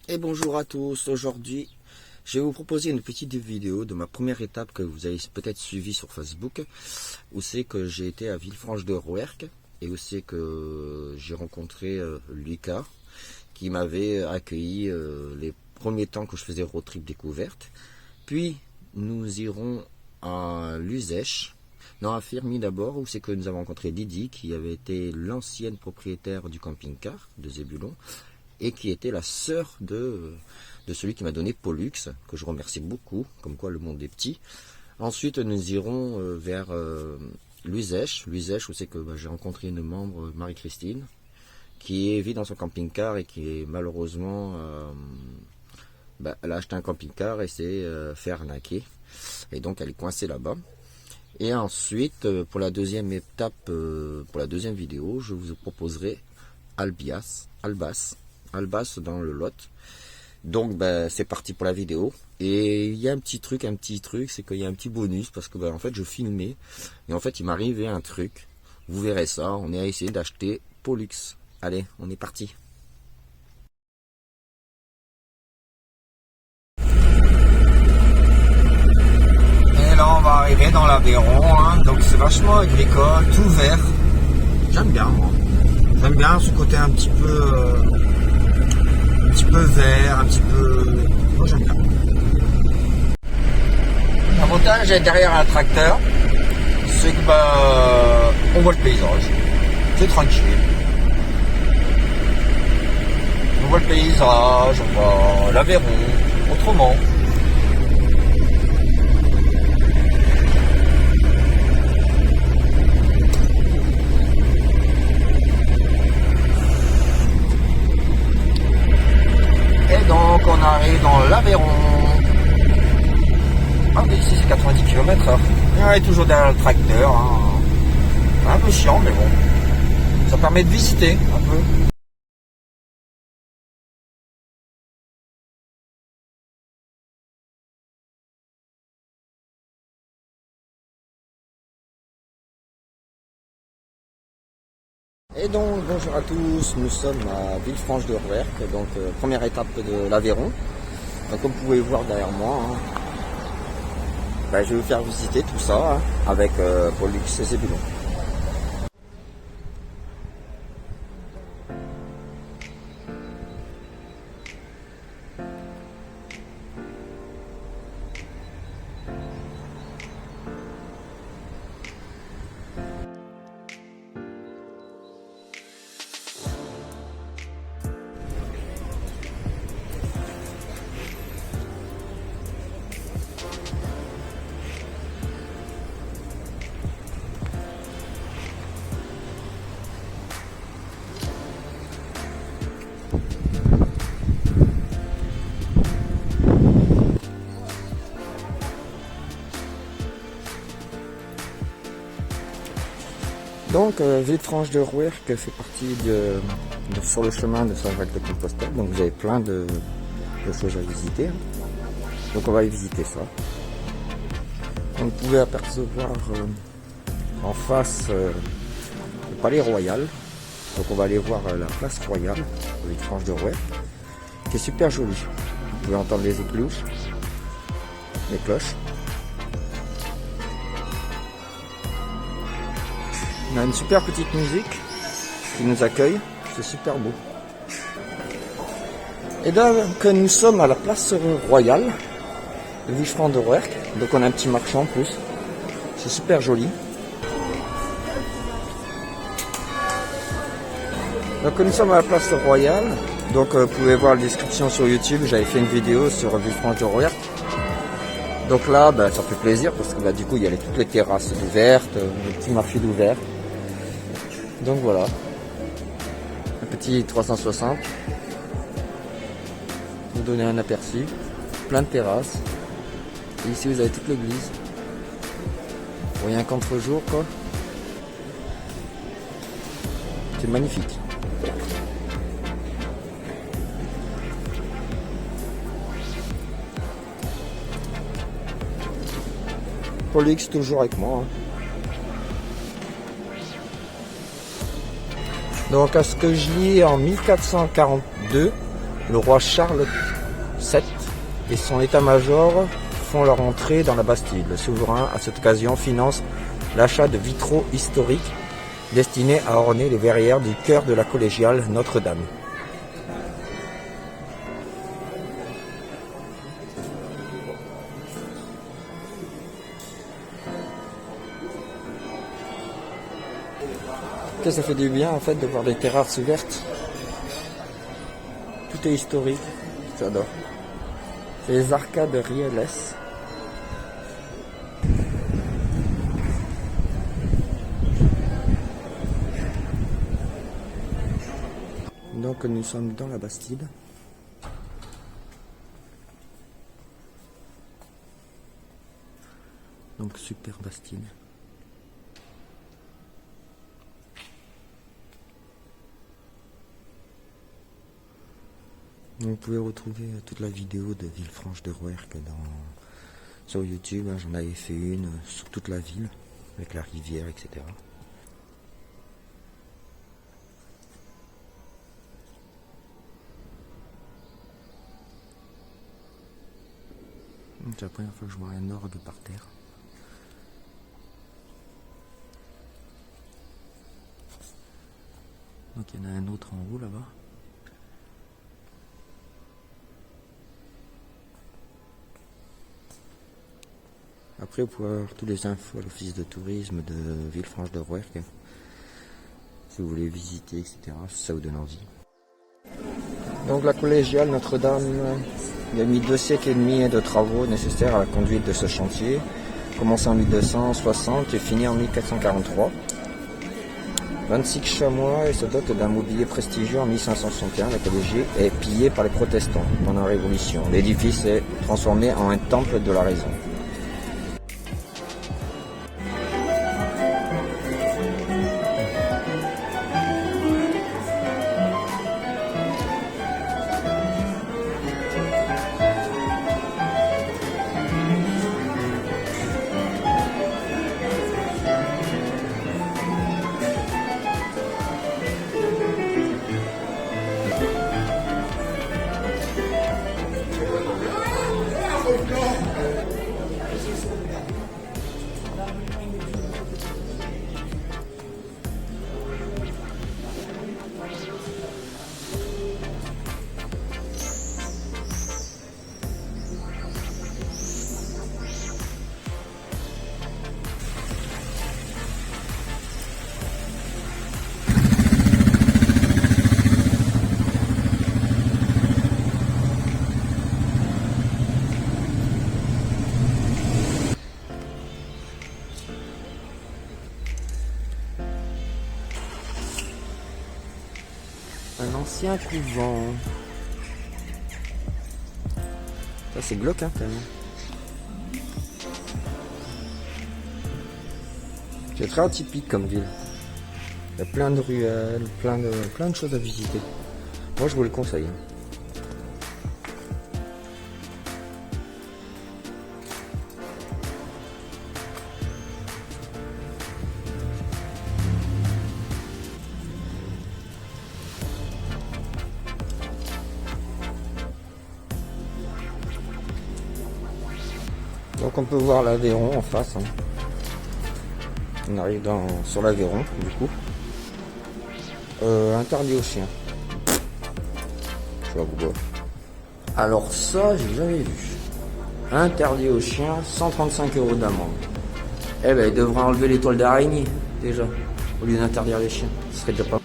Et bonjour à tous, aujourd'hui je vais vous proposer une petite vidéo de ma première étape que vous avez peut-être suivi sur Facebook, où c'est que j'ai été à Villefranche-de-Rouergue et où c'est que j'ai rencontré Lucas qui m'avait accueilli les premiers temps que je faisais road trip découverte. Puis nous irons à Luzèche, non, à Firmi d'abord, où c'est que nous avons rencontré Didi qui avait été l'ancienne propriétaire du camping-car de Zébulon et qui était la sœur de celui qui m'a donné Pollux, que je remercie beaucoup, comme quoi le monde est petit. Ensuite, nous irons vers Luzèche, où c'est que j'ai rencontré une membre, Marie-Christine, qui vit dans son camping-car et qui est malheureusement, elle a acheté un camping-car et s'est fait arnaquer. Et donc elle est coincée là-bas. Et ensuite, pour la deuxième étape, pour la deuxième vidéo, je vous proposerai Albas dans le Lot. Donc c'est parti pour la vidéo. Et il y a un petit truc, c'est qu'il y a un petit bonus parce que en fait je filmais et en fait il m'est arrivé un truc. Vous verrez ça. On est à essayer d'acheter Pollux. Allez, on est parti. Et là on va arriver dans l'Aveyron, hein. Donc c'est vachement agricole, tout vert. J'aime bien moi. J'aime bien ce côté un petit peu vert, un petit peu... Moi j'aime bien. L'avantage est derrière un tracteur, c'est que on voit le paysage. C'est tranquille. On voit le paysage, on voit l'Aveyron, autrement. Donc on arrive dans l'Aveyron. Ah oui, ici c'est 90 km/h. Et on est toujours derrière le tracteur, hein. Un peu chiant mais bon. Ça permet de visiter un peu. Et donc bonjour à tous, nous sommes à Villefranche-de-Rouergue, donc première étape de l'Aveyron. Donc comme vous pouvez voir derrière moi, hein, je vais vous faire visiter tout ça, hein, avec Pollux et Zébulon. Donc Villefranche-de-Rouergue fait partie sur le chemin de Saint-Jacques-de-Compostelle. Donc vous avez plein de choses à visiter. Donc on va y visiter ça. Donc, vous pouvez apercevoir en face le Palais Royal. Donc on va aller voir la place royale de Villefranche-de-Rouergue, qui est super jolie. Vous pouvez entendre les éclouches, les cloches. On a une super petite musique qui nous accueille, c'est super beau. Et donc nous sommes à la place royale de Villefranche-de-Rouergue, donc on a un petit marchand en plus, c'est super joli. Donc nous sommes à la place royale, donc vous pouvez voir la description sur YouTube, j'avais fait une vidéo sur Villefranche-de-Rouergue. Donc là, ça fait plaisir parce que du coup il y a toutes les terrasses ouvertes, le petit marché d'ouvert. Donc voilà, un petit 360, vous donner un aperçu, plein de terrasses. Et ici vous avez toute l'église. Vous voyez un contre-jour quoi. C'est magnifique. Pollux toujours avec moi. Donc à ce que je lis en 1442, le roi Charles VII et son état-major font leur entrée dans la Bastide. Le souverain, à cette occasion, finance l'achat de vitraux historiques destinés à orner les verrières du chœur de la collégiale Notre-Dame. Ça fait du bien en fait de voir des terrasses ouvertes. Tout est historique, j'adore. C'est les arcades de Rieles. Donc nous sommes dans la Bastide. Donc super Bastide. Vous pouvez retrouver toute la vidéo de Villefranche de Rouergue sur YouTube. J'en avais fait une sur toute la ville, avec la rivière, etc. C'est la première fois que je vois un orgue par terre. Donc il y en a un autre en haut là-bas. Après, vous pouvez avoir tous les infos à l'office de tourisme de Villefranche de Rouergue. Si vous voulez visiter, etc. Si ça vous donne envie. Donc la collégiale Notre-Dame, il y a mis 2 siècles et demi de travaux nécessaires à la conduite de ce chantier. Commencé en 1260 et fini en 1443. 26 chamois et se dote d'un mobilier prestigieux en 1561. La collégie est pillée par les protestants pendant la Révolution. L'édifice est transformé en un temple de la raison. Un ancien couvent. Ça c'est glauque hein, tellement. C'est très atypique comme ville. Il y a plein de ruelles, plein de choses à visiter. Moi je vous le conseille. Donc on peut voir l'Aveyron en face. Hein. On arrive sur l'Aveyron du coup. Interdit aux chiens. Je sais pas pourquoi. Alors ça, j'ai jamais vu. Interdit aux chiens, 135 € d'amende. Eh ben, il devrait enlever les toiles d'araignée, déjà, au lieu d'interdire les chiens. Ce serait déjà pas.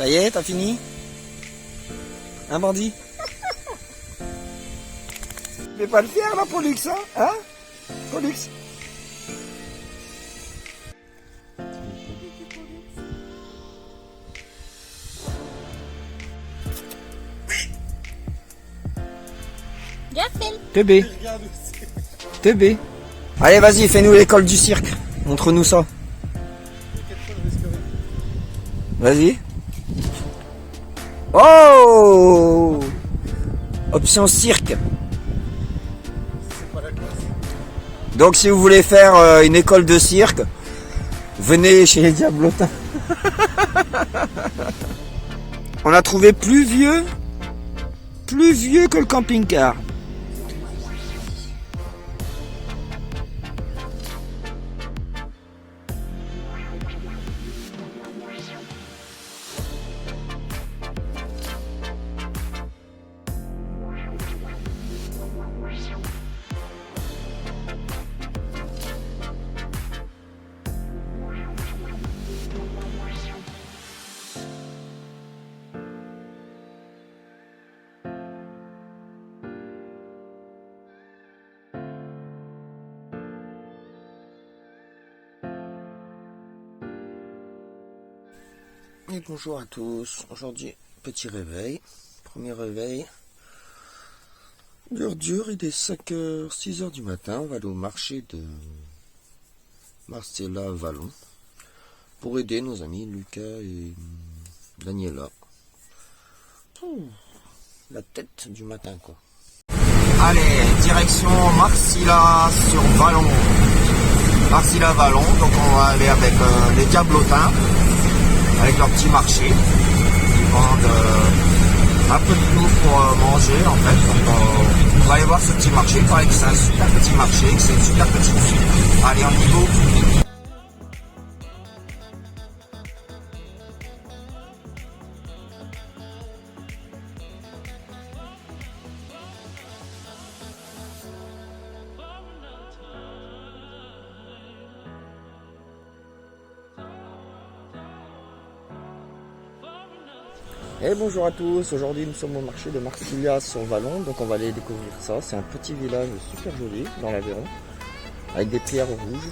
Ça y est, t'as fini? Un bandit? Tu fais pas le fier là, Pollux, hein? Pollux? TB. TB. Allez, vas-y, fais-nous l'école du cirque. Montre-nous ça. Vas-y. Oh! Option cirque. Donc si vous voulez faire une école de cirque, venez chez les Diablotins. On a trouvé plus vieux que le camping-car. Et bonjour à tous, aujourd'hui petit réveil, premier réveil, dur, il est 5h, 6h du matin, on va aller au marché de Marcella Vallon pour aider nos amis Lucas et Daniela. La tête du matin quoi. Allez, direction Marcilla sur Vallon, Marcilla Vallon, donc on va aller avec les Diablotins. Avec leur petit marché, ils vendent un peu de tout pour manger en fait. Donc on va aller voir ce petit marché, il paraît que c'est un super petit marché, que c'est une super petite ville. Allez, on y va. Et bonjour à tous, aujourd'hui nous sommes au marché de Marcilla sur Vallon, donc on va aller découvrir ça. C'est un petit village super joli dans l'Aveyron, avec des pierres rouges.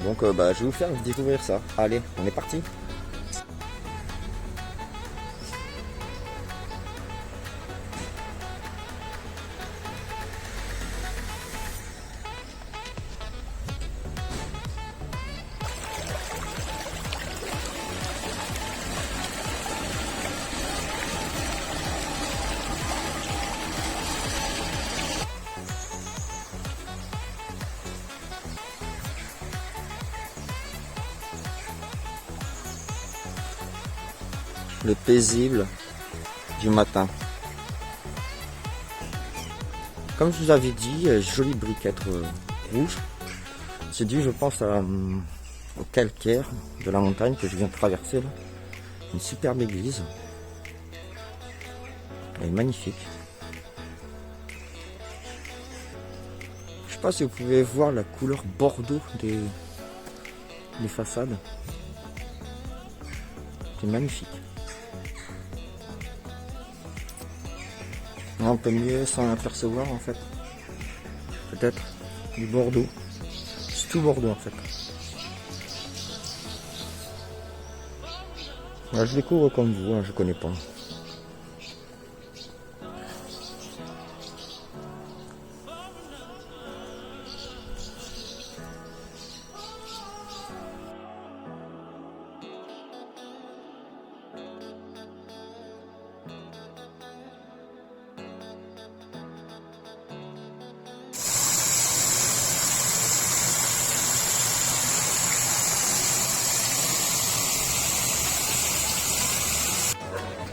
Donc je vais vous faire découvrir ça. Allez, on est parti. Le paisible du matin. Comme je vous avais dit, jolie briquette rouge. C'est dû, je pense, au calcaire de la montagne que je viens de traverser là. Une superbe église. Elle est magnifique. Je sais pas si vous pouvez voir la couleur bordeaux des façades. C'est magnifique. On peut mieux s'en apercevoir en fait. Peut-être du Bordeaux. C'est tout Bordeaux en fait. Là, je découvre comme vous, hein, je connais pas.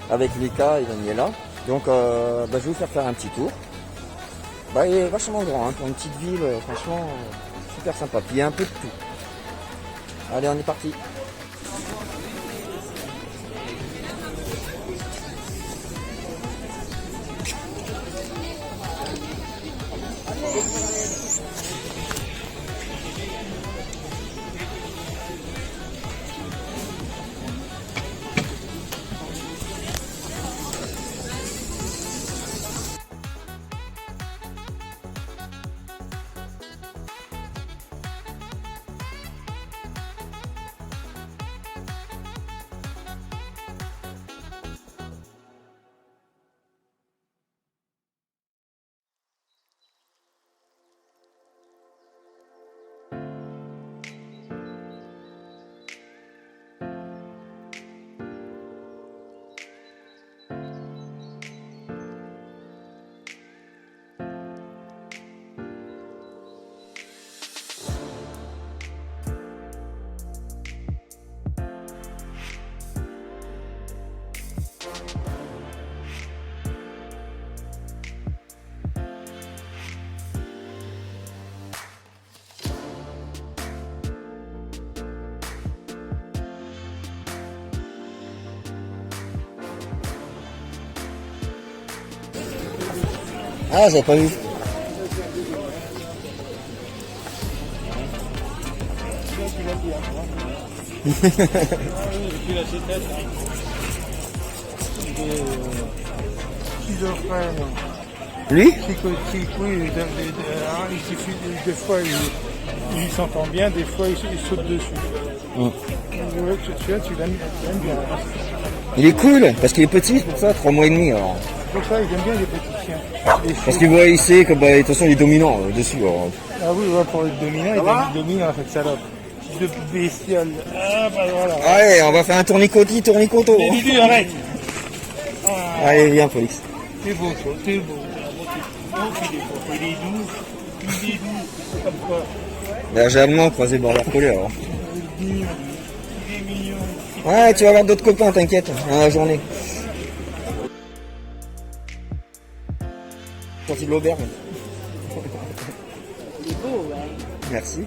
Avec Lucas et Daniela. Donc je vais vous faire un petit tour. Il est vachement grand hein, pour une petite ville, franchement super sympa. Puis il y a un peu de tout. Allez, on est parti. Ah, j'avais pas vu. Schizophrène. Lui? Psychotique, oui. Il suffit des fois, il s'entend bien, des fois, il saute dessus. Mm. Ouais, tu l'aimes bien. Il est cool, parce qu'il est petit, c'est pour ça, 3 mois et demi. Alors. C'est pour ça, il aime bien les petits chiens. Parce qu'il voit, il sait que, bah, de toute façon, il est dominant dessus. Alors. Ah oui, ouais, pour le dominant, il est dominant, cette salope. De bestiole. Ah, bah voilà. Allez, on va faire un tournicoto. Mais Lulu, arrête. Allez, viens, Félix. C'est beau, ça, c'est beau. Oh, il est beau, il est doux. Il est doux, c'est comme quoi. Berger allemand croisé par leur colère. Alors. Il est mignon. Il est mignon. Ouais, tu vas avoir d'autres copains, t'inquiète, dans la journée. Sorti de l'auberge. Il est beau, ouais. Merci.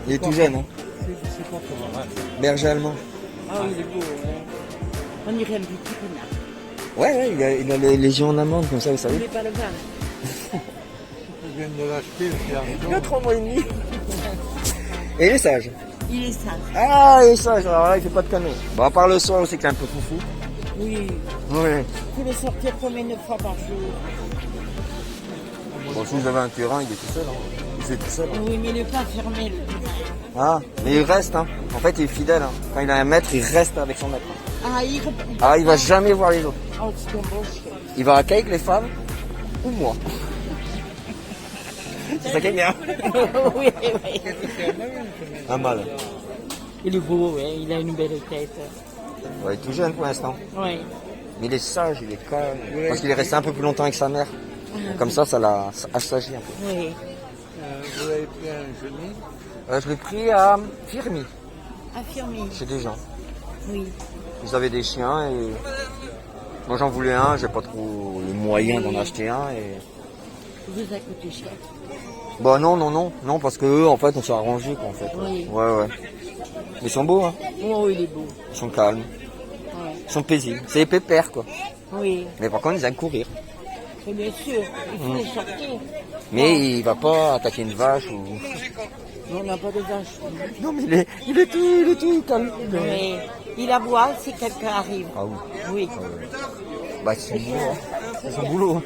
Il est tout jeune, hein. C'est pas comment, hein. Berger allemand. Ah oui, il est beau, ouais. On dirait un petit renard. Ouais, il a les légions en amande, comme ça, vous Il savez. n'est pas le vin. Je viens de l'acheter, le Il a 3 mois et demi. Et il est sage. Il est sage. Ah, il est sage, alors là, il fait pas de canon. Bon, à part le soir aussi, qu'il est un peu foufou. Oui. Ouais. Il faut le sortir combien de fois par jour? Bon, si vous avez un terrain, il est tout seul, hein. Il fait tout seul. Hein. Oui, mais il n'est pas fermé, le terrain. Ah, mais il reste, hein. En fait, il est fidèle, hein. Quand il a un maître, il reste avec son maître. Ah, il... Ah, il va jamais voir les autres. Oh, c'est un beau chien. Il va qu'avec les femmes ou moi. C'est ça qui est bien. Oui, oui. Un mâle. Il est beau, ouais. Il a une belle tête. Ouais, il est tout jeune pour l'instant. Oui. Mais il est sage, il est calme. Parce qu'il est resté un peu plus longtemps avec sa mère. Comme ça l'a assagi un peu. Oui. Vous avez pris un chenil? Je l'ai pris à Firmi, Affirmé. chez des gens. Oui. Ils avaient des chiens et moi j'en voulais un, j'ai pas trop les moyens d'en acheter un et Vous a coûté cher. bah non parce que eux en fait on s'est arrangé quoi en fait. Oui. Ouais. Ils sont beaux hein, Oh, il est beau. ils sont calmes, Ouais. ils sont paisibles, c'est des pépères quoi. Oui. Mais par contre ils aiment courir. Et bien sûr, il faut les sortir. Mais il va pas attaquer une vache ou. On n'a pas de vache. Non mais il est tout calme. Mais il aboie si quelqu'un arrive. Ah oui. Oui. Bah c'est son boulot. Hein. C'est son boulot.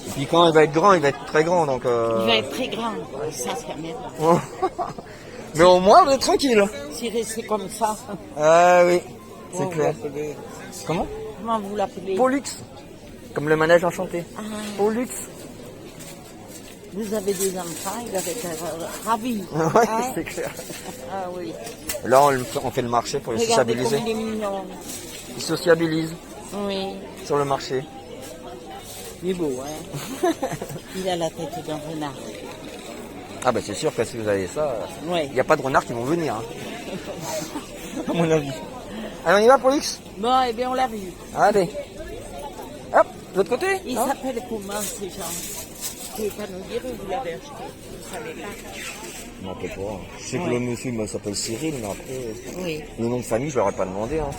Et puis quand il va être grand, il va être très grand donc. Il va être très grand. Ça, c'est merde. Mais au moins on est tranquille. Si rester comme ça, Ah oui, c'est comment clair. vous l'appelez? Comment Comment vous l'appelez? Pollux. Comme le manège enchanté. Ah, Pollux. vous avez des enfants, il va être ravi. Ouais, Hein? c'est clair. Ah oui. Là, on fait le marché pour les Regardez comme sociabiliser. il est mignon. Ils sociabilisent Oui. sur le marché. Il est beau, hein. Il a la tête d'un renard. Ah bah c'est sûr que si vous avez ça, Oui. il n'y a pas de renards qui vont venir. Hein. À mon avis. Allez, on y va, Pollux? Bon, eh bien, on l'a vu. Allez. Hop, de l'autre côté Il hein. s'appelle comment, ces gens? Vous pouvez pas nous dire où vous l'avez acheté? Vous savez pas? Non, peut-être pas. Je sais que Ouais. le monsieur il s'appelle Cyril, mais après, Oui. le nom de famille, je ne l'aurais pas demandé. Hein.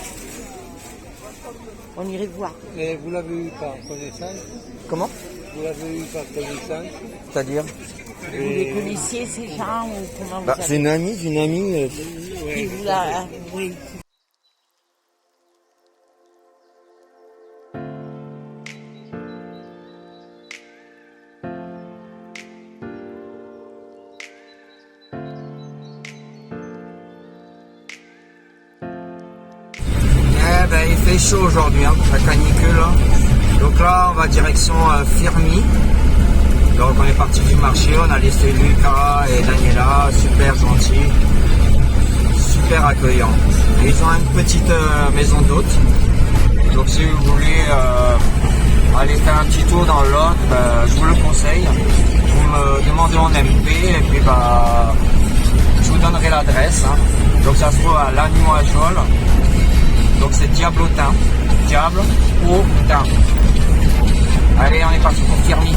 On irait voir. Mais vous l'avez eu par connaissance? Comment? Vous l'avez eu par connaissance? C'est-à-dire Vous les connaissiez, ces gens, ou comment bah, vous c'est une amie d'une amie. qui vous l'a... Oui. Eh ben, il fait chaud aujourd'hui, hein, la canicule. Donc là, on va direction Firmi. Donc on est parti du marché, on a laissé Lucas et Daniela, super gentils, super accueillants. Et ils ont une petite maison d'hôtes. Donc si vous voulez aller faire un petit tour dans l'hôte, je vous le conseille. Vous me demandez en MP et puis je vous donnerai l'adresse. Hein. Donc ça se trouve à Lannoy-Ajol. Donc c'est Diablotin. Diablotin. Allez, on est parti pour Firmi.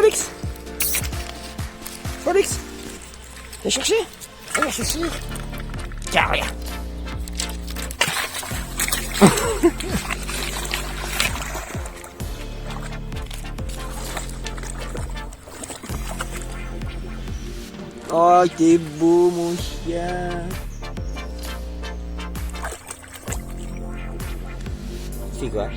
Frolix. Frolix. T'as cherché? Ah, je suis sûr. Tiens, regarde. Oh, t'es beau, mon chien. C'est quoi?